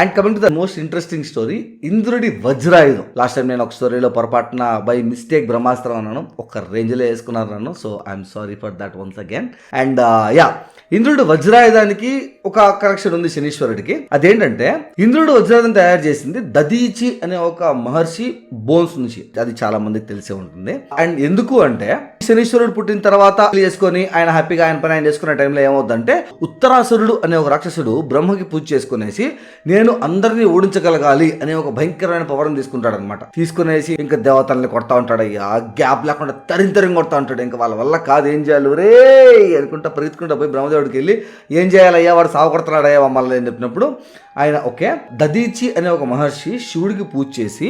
And coming to the most interesting story, ఇంద్రుడి వజ్రాయుధం. Last time నేను ఒక స్టోరీలో పొరపాటున బై మిస్టేక్ బ్రహ్మాస్త్రం అన్నాను, ఒక రేంజ్లో వేసుకున్నాను నన్ను. So I'm sorry for that once again. And ఇంద్రుడు వజ్రాయుధానికి ఒక కనెక్షన్ ఉంది శనీశ్వరుడికి. అదేంటంటే ఇంద్రుడు వజ్రాయుధం తయారు చేసింది దదీచి అనే ఒక మహర్షి బోన్స్ నుంచి. అది చాలా మందికి తెలిసే ఉంటుంది. అండ్ ఎందుకు అంటే శనీశ్వరుడు పుట్టిన తర్వాత చేసుకొని ఆయన హ్యాపీగా ఆయన పని ఆయన చేసుకునే టైంలో ఏమవుతుందంటే ఉత్తరాసురుడు అనే ఒక రాక్షసుడు బ్రహ్మకి పూజ చేసుకునేసి నేను అందరినీ ఓడించగలగాలి అనే ఒక భయంకరమైన పవర్ తీసుకుంటాడు అనమాట. తీసుకునేసి ఇంకా దేవతల్ని కొడతా ఉంటాడు. అయ్యా గ్యాప్ లేకుండా తరింతరం కొడతా ఉంటాడు. ఇంకా వాళ్ళ వల్ల కాదు, ఏం చేయాలి రే అనుకుంటా పరిగెత్తుకుంటా పోయి బ్రహ్మదేవుడికి వెళ్ళి ఏం చేయాలయ్యా వాడు సాగు కొడుతున్నాడయ్యా మమ్మల్ని అని చెప్పినప్పుడు ఆయన దదీచి అనే ఒక మహర్షి శివుడికి పూజ చేసి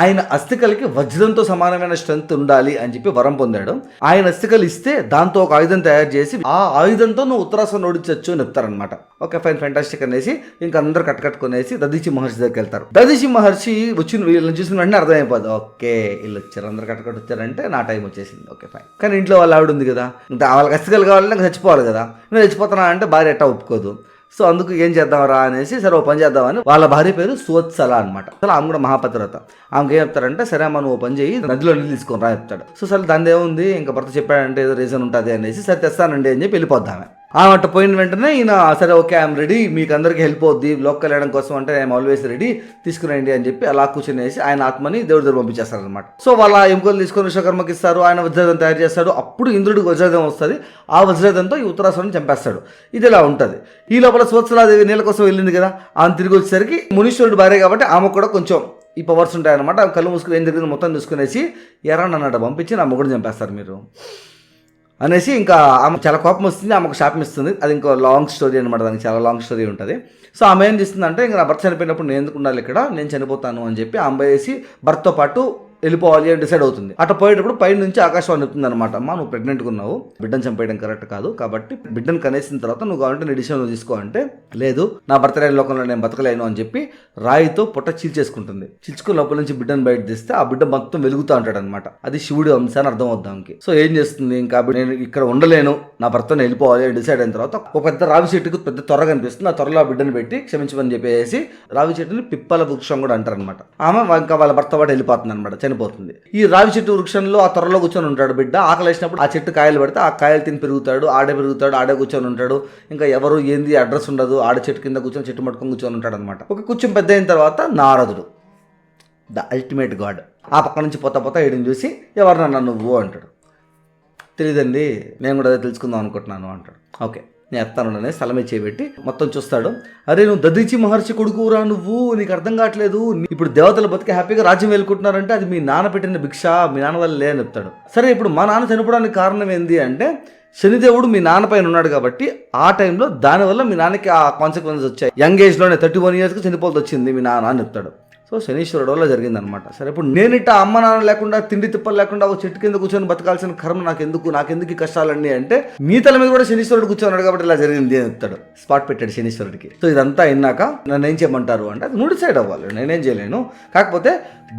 ఆయన అస్థికలకి వజ్రంతో సమానమైన స్ట్రెంత్ ఉండాలి అని చెప్పి వరం పొందాడు. ఆయన అస్థికలు ఇస్తే దాంతో ఒక ఆయుధం తయారు చేసి ఆ ఆయుధంతో నువ్వు ఉత్తరాసురుని ఓడించచ్చు అని చెప్తారనమాట. ఓకే ఫైన్ ఫెంటాస్టిక్ అనేసి ఇంకా అందరూ కట్టుకట్టుకునేసి దదీచి మహర్షి దగ్గరికి వెళ్తారు. దదీచి మహర్షి వీళ్ళని చూసిన వెంటనే అర్థమైపోదు, ఓకే వీళ్ళు వచ్చారు, అందరు కట్టుకట్టు వచ్చారంటే నా టైం వచ్చేసింది. Okay fine. కానీ ఇంట్లో వాళ్ళ ఆవిడ ఉంది కదా, ఇంకా వాళ్ళకి అస్థికలు కావాలంటే ఇంకా చచ్చిపోవాలి కదా, నేను చచ్చిపోతున్నా అంటే భార్య ఎట్టా ఒప్పుకోదు. సో అందుకు ఏం చేద్దాంరా అనేసి సరే ఓ పని చేద్దామని వాళ్ళ భార్య పేరు సువత్సల అనమాట. అసలు ఆమె కూడా మహాపతివ్రత. ఆమెకి ఏం చెప్తారంటే సరే అమ్మ నువ్వు పని చేయి, నదిలో నీళ్ళు తీసుకొని రా చెప్తాడు. సో సరే దాని ఏముంది, ఇంకా భర్త చెప్పాడంటే ఏదో రీజన్ ఉంటుంది అనేసి సరే తెస్తానండి అని చెప్పి వెళ్ళిపోద్దామే. అట్ట పోయిన వెంటనే ఈయన సరే ఓకే ఐఎమ్ రెడీ, మీకు అందరికీ హెల్ప్ అవుద్ది, లోకల్ వెళ్ళడం కోసం అంటే ఐఎమ్ ఆల్వేస్ రెడీ, తీసుకురండి అని చెప్పి అలా కూర్చునేసి ఆయన ఆత్మని దేవుడి దగ్గర పంపించేస్తారనమాట. సో వాళ్ళ ఎముకలు తీసుకొని విశ్వకర్మకి ఇస్తారు, ఆయన వజ్రాయుధం తయారు చేస్తాడు. అప్పుడు ఇంద్రుడికి వజ్రాయుధం వస్తుంది. ఆ వజ్రాయుధంతో ఈ ఉత్తరాసురుని చంపేస్తాడు. ఇది ఇలా ఉంటుంది. ఈ లోపల సువత్సలాదేవి నీళ్ళ కోసం వెళ్ళింది కదా, ఆమె తిరిగి వచ్చేసరికి మునీశ్వరుడు భార్య కాబట్టి ఆమె కూడా కొంచెం ఈ పవర్స్ ఉంటాయన్నమాట. ఆమె కళ్ళు మూసుకుని ఏం జరిగింది మొత్తం తీసుకునేసి నన్ను పంపించి నా మొగుడిని చంపేస్తారు మీరు అనేసి ఇంకా ఆమె చాలా కోపం వస్తుంది. ఆమెకు శాపం ఇస్తుంది. అది ఇంకో లాంగ్ స్టోరీ అనమాట, దానికి చాలా లాంగ్ స్టోరీ ఉంటుంది. సో ఆమె ఏం చేస్తుందంటే ఇంకా నా భర్త చనిపోయినప్పుడు నేను ఎందుకు ఉండాలి ఇక్కడ, నేను చనిపోతాను అని చెప్పి ఆమె వేసి భర్తతో పాటు వెళ్ళిపోవాలి అని డిసైడ్ అవుతుంది. అట్లా పోయేటప్పుడు పై నుంచి ఆకాశవాణి చెప్తుంది అనమాట, అమ్మా నువ్వు ప్రెగ్నెంట్గా ఉన్నావు, బిడ్డను చంపేయడం కరెక్ట్ కాదు, కాబట్టి బిడ్డను కనేసిన తర్వాత నువ్వు కావాలంటే నీ డిసిషన్ తీసుకో అంటే లేదు నా భర్త లేని లోకంలో నేను బతకలేను అని చెప్పి రాయితో పుట్ట చీల్చేసుకుంటుంది. చీల్చుకుని లోపల నుంచి బిడ్డను బయట తీస్తే ఆ బిడ్డ మొత్తం వెలుగుతూ ఉంటాడు అనమాట. అది శివుడి అంశాన్ని అర్థం అవుతాంకి. సో ఏం చేస్తుంది, ఇంకా నేను ఇక్కడ ఉండలేను, నా భర్తను వెళ్ళిపోవాలి అని డిసైడ్ అయిన తర్వాత ఒక పెద్ద రావి చెట్టుకు పెద్ద త్వర కనిపిస్తుంది. ఆ త్వరలో ఆ బిడ్డను పెట్టి క్షమించమని చెప్పేసి రావి చెట్టుని పిప్పల వృక్షం కూడా అంటారు అనమాట. ఆమె ఇంకా వాళ్ళ భర్త పాటు వెళ్ళిపోతుంది అనమాట, చనిపోతుంది. ఈ రావి చెట్టు వృక్షంలో ఆ త్వరలో కూర్చొని ఉంటాడు బిడ్డ. ఆకలి వేసినప్పుడు ఆ చెట్టు కాయలు పెడితే ఆ కాయలు తిని పెరుగుతాడు, ఆడే కూర్చొని ఉంటాడు. ఇంకా ఎవరు ఏంది అడ్రస్ ఉండదు, ఆడ చెట్టు కింద కూర్చొని చెట్టు మట్టుకొని కూర్చొని ఉంటాడు అనమాట. ఒక కొంచెం పెద్ద అయిన తర్వాత నారదుడు ద అల్టిమేట్ గాడ్ ఆ పక్క నుంచి పోతా ఈడిని చూసి ఎవరినన్నా నువ్వు అంటాడు. తెలియదండి నేను కూడా అదే తెలుసుకుందాం అనుకుంటున్నాను అంటాడు. ఓకే నేను ఎత్తాను స్థలమే చేయబెట్టి మొత్తం చూస్తాడు. అరే నువ్వు దదీచి మహర్షి కొడుకురా, నువ్వు నీకు అర్థం కావట్లేదు, ఇప్పుడు దేవతలు బతికి హ్యాపీగా రాజ్యం వెళ్ళుకుంటున్నారంటే అది మీ నాన్న పెట్టిన భిక్ష, మీ నాన్న వల్లే అని చెప్తాడు. సరే ఇప్పుడు మా నాన్న చనిపోవడానికి కారణం ఏంది అంటే శనిదేవుడు మీ నాన్న పైన ఉన్నాడు కాబట్టి ఆ టైంలో దానివల్ల మీ నాన్నకి ఆ కాన్సిక్వెన్సెస్ వచ్చాయి. యంగ్ ఏజ్లోనే 31 yearsకి చనిపోవాల్సి వచ్చింది మీ నాన్న అని చెప్తాడు. సో శనీశ్వరుడు వల్ల జరిగిందనమాట. సరే ఇప్పుడు నేను ఇట్లా అమ్మ నాన్న లేకుండా తిండి తిప్పలు లేకుండా ఒక చెట్టు కింద కూర్చొని బతకాల్సిన కర్మ నాకెందుకు ఈ కష్టాలన్నీ అంటే మీ తల మీద కూడా శనీశ్వరుడు కూర్చొన్నాడు కాబట్టి ఇలా జరిగింది అని చెప్తాడు. స్పాట్ పెట్టాడు శనీశ్వరుడికి. సో ఇదంతా అయినాక నన్ను ఏం చేయమంటారు అంటే అది నువ్వు డిసైడ్ అవ్వాలి, నేనేం చేయలేను, కాకపోతే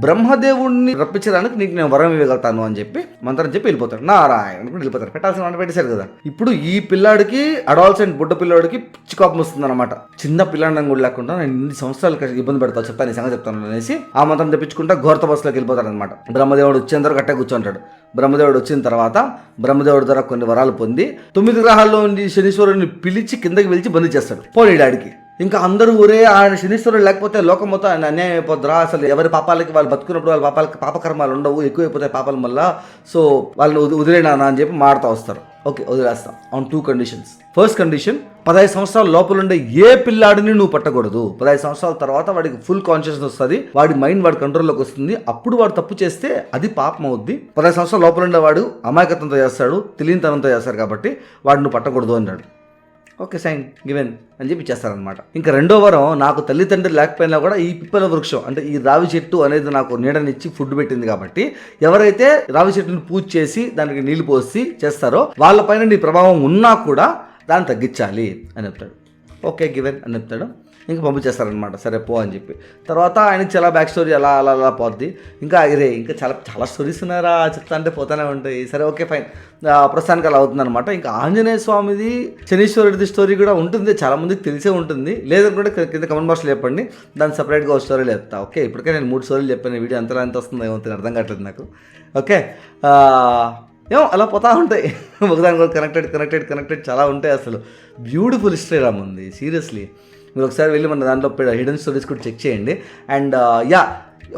బ్రహ్మదేవుడిని రప్పించడానికి నీకు నేను వరం ఇవ్వగలుగుతాను అని చెప్పి మంత్రం చెప్పి వెళ్ళిపోతాడు. నారాయణ వెళ్ళిపోతారు. పెట్టాల్సిన వంట పెట్టేశారు కదా. ఇప్పుడు ఈ పిల్లాడికి అడాల్సెంట్ బుడ్డ పిల్లాడికి పిచ్చి కోపం వస్తుంది అనమాట. చిన్న పిల్లాడిని కూడా లేకుండా నేను ఇన్ని సంవత్సరాలు ఇబ్బంది పెడతాను, చెప్తాను ఈ సంగతి చెప్తాను అనేసి ఆ మంత్రం తెప్పించుకుంటా ఘోరత బస్సులోకి వెళ్ళిపోతాడు అనమాట. బ్రహ్మదేవుడు వచ్చేంత వరకు కట్టే కూర్చుంటాడు. బ్రహ్మదేవుడు వచ్చిన తర్వాత బ్రహ్మదేవుడి ద్వారా కొన్ని వరాలు పొంది 9 గ్రహాల్లో ఉండి శనీశ్వరుడిని పిలిచి కిందకి పిలిచి బందీ చేస్తాడు. పోనీ డాడికి ఇంకా అందరూ ఊరే ఆయన శనీశ్వరుడు లేకపోతే లోకం మొత్తం ఆయన అన్యాయం అయిపోద్దురా, అసలు ఎవరి పాపాలకి వాళ్ళు బతుకున్నప్పుడు వాళ్ళ పాపాలకి పాపకర్మాలు ఉండవు, ఎక్కువైపోతాయి పాపాల వల్ల, సో వాళ్ళని వదిలేనా అని చెప్పి మాడుతూ వస్తారు. ఓకే వదిలేస్తాం ఆన్ 2 conditions. ఫస్ట్ కండిషన్ 15 సంవత్సరాల లోపలుండే ఏ పిల్లాడిని నువ్వు పట్టకూడదు. 15 సంవత్సరాల తర్వాత వాడికి ఫుల్ కాన్షియస్నెస్ వస్తుంది, వాడి మైండ్ వాడి కంట్రోల్లోకి వస్తుంది. అప్పుడు వాడు తప్పు చేస్తే అది పాపం అవుద్ది. 15 సంవత్సరాల లోపలుండే వాడు అమాయకత్వంతో చేస్తాడు, తెలియనితనంతో చేస్తారు కాబట్టి వాడు నువ్వు పట్టకూడదు అన్నాడు. ఓకే సైన్ గివెన్ అని చెప్పి చేస్తారనమాట. ఇంకా రెండో వారం నాకు తల్లిదండ్రులు లేకపోయినా కూడా ఈ పిప్పల వృక్షం అంటే ఈ రావి చెట్టు అనేది నాకు నీడనిచ్చి ఫుడ్ పెట్టింది కాబట్టి ఎవరైతే రావి చెట్టుని పూజ చేసి దానికి నీళ్లు పోసి చేస్తారో వాళ్ళపైన నీ ప్రభావం ఉన్నా కూడా దాన్ని తగ్గించాలి అని చెప్తాడు. ఓకే గివెన్ అని చెప్తాడు. ఇంకా పంపించేస్తారనమాట, సరే పో అని చెప్పి. తర్వాత ఆయనకి చాలా బ్యాక్ స్టోరీ అలా అలా అలా పోద్ది. ఇంకా ఇదే ఇంకా చాలా చాలా స్టోరీస్ ఉన్నారా చెప్తా అంటే పోతానే ఉంటాయి. సరే ఓకే ఫైన్, ప్రస్తుతానికి అలా అవుతుందన్నమాట. ఇంకా ఆంజనేయ స్వామిది శనీశ్వరుడిది స్టోరీ కూడా ఉంటుంది, చాలామందికి తెలిసే ఉంటుంది. లేదనుకుంటే కింద కమెంట్ బాక్స్లో చెప్పండి, దాన్ని సపరేట్గా ఒక స్టోరీలు చెప్తా. ఓకే, ఇప్పటికే నేను 3 స్టోరీలు చెప్పాను, వీడియో అంతలా ఎంత వస్తుందో ఏమో అర్థం కావట్లేదు నాకు. ఓకే, ఏమో అలా పోతా ఉంటాయి, ఒకదాని కూడా కనెక్టెడ్ చాలా ఉంటాయి. అసలు బ్యూటిఫుల్ హిస్టరీ రామ్ ఉంది సీరియస్లీ. మీరు ఒకసారి వెళ్ళి మన దాంట్లో హిడెన్ స్టోరీస్ కూడా చెక్ చేయండి. అండ్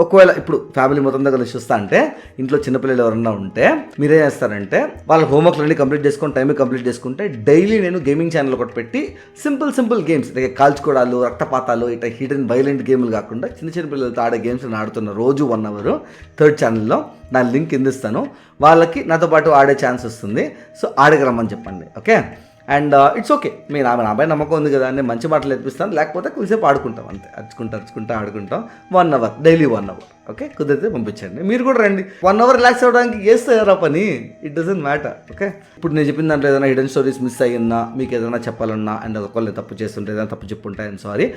ఒకవేళ ఇప్పుడు ఫ్యామిలీ మొత్తం దగ్గర చూస్తా అంటే ఇంట్లో చిన్నపిల్లలు ఎవరన్నా ఉంటే మీరేం చేస్తారంటే వాళ్ళ హోంవర్క్లన్నీ కంప్లీట్ చేసుకొని టైంకి కంప్లీట్ చేసుకుంటే డైలీ నేను గేమింగ్ ఛానల్ ఒకటి పెట్టి సింపుల్ గేమ్స్ లైక్ కాల్చుకోవడాలు, రక్తపాతాలు, ఇట్లా హిడెన్ వైలెంట్ గేమ్లు కాకుండా చిన్న పిల్లలతో ఆడే గేమ్స్ ఆడుతున్న రోజు 1 hour 3rd ఛానల్లో. దాని లింక్ కింద ఇస్తాను, వాళ్ళకి నాతో పాటు ఆడే ఛాన్స్ వస్తుంది. సో ఆడకి రమ్మని చెప్పండి. ఓకే, అండ్ ఇట్స్ ఓకే, మీ నా అబ్బాయి నమ్మకం ఉంది కదా, నేను మంచి మాటలు నేర్పిస్తాను, లేకపోతే కొద్దిసేపు ఆడుకుంటాం అంతే, అరుచుకుంటా ఆడుకుంటాం 1 hour డైలీ 1 hour. ఓకే, కుదిరితే పంపించండి. మీరు కూడా రండి, 1 hour రిలాక్స్ అవ్వడానికి చేస్తారా పని, ఇట్ డజంట్ మ్యాటర్. ఓకే, ఇప్పుడు నేను చెప్పిన దాంట్లో ఏదైనా హిడెన్ స్టోరీస్ మిస్ అయ్యిందా, మీకు ఏదైనా చెప్పాలన్నా, అండ్ ఒకళ్ళు తప్పు చేస్తుంటే ఏదైనా తప్పు చెప్పుంటే ఐఎమ్ సారీ.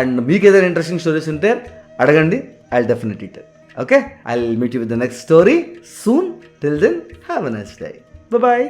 అండ్ మీకు ఏదైనా ఇంట్రెస్టింగ్ స్టోరీస్ ఉంటే అడగండి, I will definitely tell. Okay, I will meet you with the next story soon. Till then have a nice day. Bye.